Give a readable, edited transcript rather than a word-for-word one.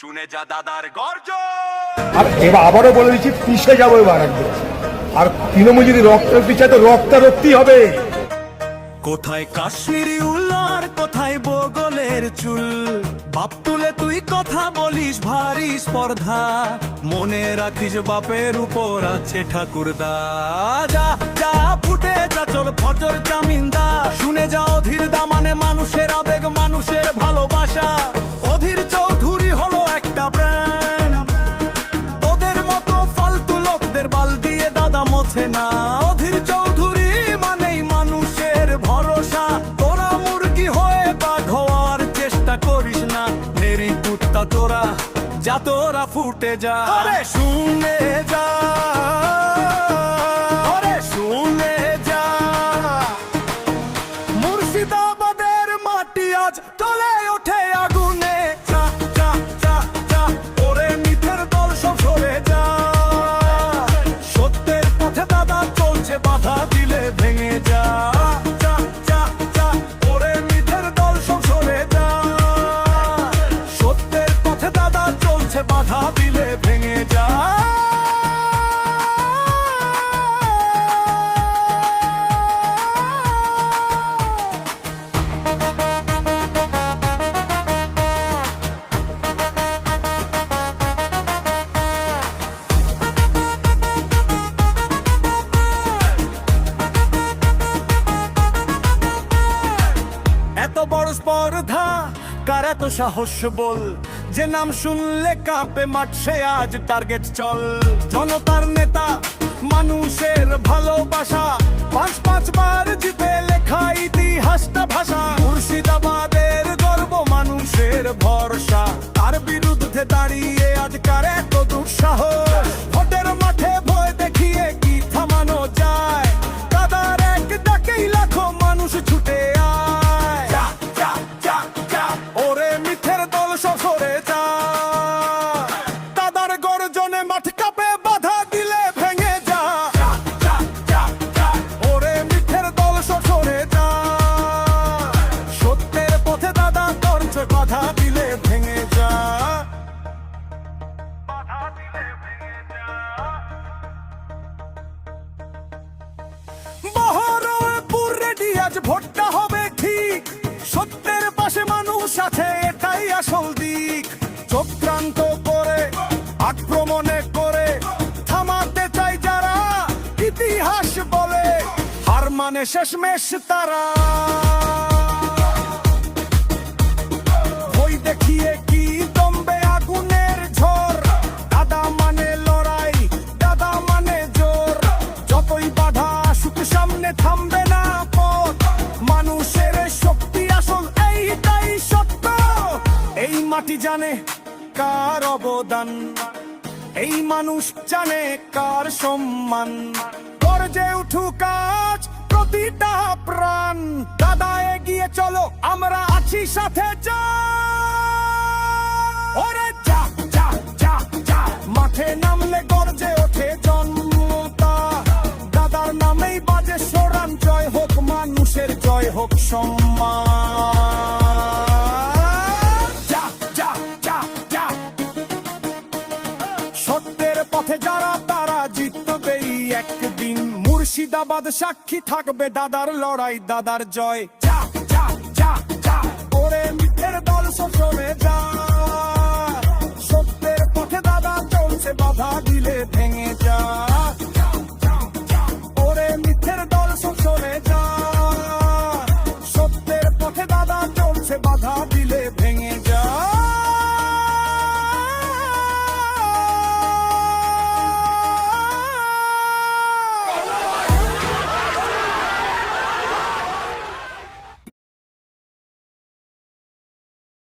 শুনে যা দাদার গর্জন। আর এবার আবারও বলে দিচ্ছি, পিছিয়ে যাবো এবার একদম। আর তৃণমূল যদি রক্ত পিছায় তো রক্তারক্তি হবে। কোথায় কাশ্মীরি উল আর কোথায় বগলের চুল, বাপ তুলে তুই কথা বলিস ভারী স্পর্ধা, মনে রাখিস বাপের উপর আছে ঠাকুরদা। যা যা ফুটে যা চল ফজর জামিনদা, শুনে যা অধীর দা মানে মানুষের আবেগ, মানুষের ভালোবাসা। অধীর চৌধুরী হলো একটা ব্র্যান্ড, ওদের মতো ফালতু লোকদের বাল দিয়ে দাদা মোছে না। অধীর চৌধুরী মানেই মানুষের ভরসা, তোরা মুরগি হয়ে বাঘ হওয়ার চেষ্টা করিস না। নেরি কুত্তা তোরা, যা তোরা ফুটে যা। আরে শুনে যা, আরে শুনে যা, মুর্শিদাবাদের মাটি আজ চলে ওঠে আগুনে। যা যা যা যা, ওরে মিথের দল সব সরে যা। সত্যের পথে দাদা চলছে, বাধা দিলে ভেঙে যা। যা যা যা, ওরে মিথের দল সব সরে যা। সত্যের পথে দাদা চলছে, বাধা দিলে ভেঙে যা। এত বড় স্পর্ধা কার এত সাহস বল, যে নাম শুনলে কাঁপে মাঠ সে আজ টার্গেট চল। জনতার নেতা মানুষের ভালোবাসা, পাঁচ পাঁচবার জিতে লেখা ইতিহাসটা ভাষা। মুর্শিদাবাদের গর্ব মানুষের ভরসা, তার বিরুদ্ধে দাঁড়িয়ে আজ কার এত দুঃসাহস। ভোটের মাঠে ভয় দেখিয়ে কি থামানো যায়, দাদার এক ডাকেই লাখো মানুষ ছুটে আয়। যা যা যা যা, ওরে মিথের দল সব সরে যা। দাদার গর্জনে মাঠ কাঁপে, বাধা দিলে ভেঙে যা। যা যা যা যা, ওরে মিথের দল সব সরে যা। সত্যের পথে দাদা চলছে, বাধা দিলে ভেঙে যা। বাধা দিলে ভেঙে যা। বহরমপুর রেডি, আজ ভোটটা হবে ঠিক। সত্যের পাশে মানুষ আছে, এটাই আসল দিক। চক্রান্ত করে আক্রমণে করে থামাতে চাই যারা, ইতিহাস বলে হার মানে শেষমেশ তারা। ভয় দেখিয়ে কি দমবে আগুনের ঝড়, দাদা মানে লড়াই, দাদা মানে জোর। যতই বাধা আসুক সামনে থামবে না পথ, মানুষের শক্তি আসল এইটাই সত্য। এই মাটি জানে কার অবদান, এই মানুষ জানে কার সম্মান। গর্জে উঠুক আজ প্রতিটা প্রাণ, দাদা এগিয়ে চলো আমরা আছি সাথে। যা ওরে যা যা যা যা, মাঠে নামলে গর্জে ওঠে জনতা। দাদার নামেই বাজে সোরান, জয় হোক মানুষের, জয় হোক সম্মান। যা যা যা যা, সত্যের পথে যারা তারা জিতবেই একদিন। মুর্শিদাবাদ সাক্ষী থাকবে দাদার লড়াই, দাদার জয়। যা যা যা যা, ওরে মিথের দল সব সরে যা।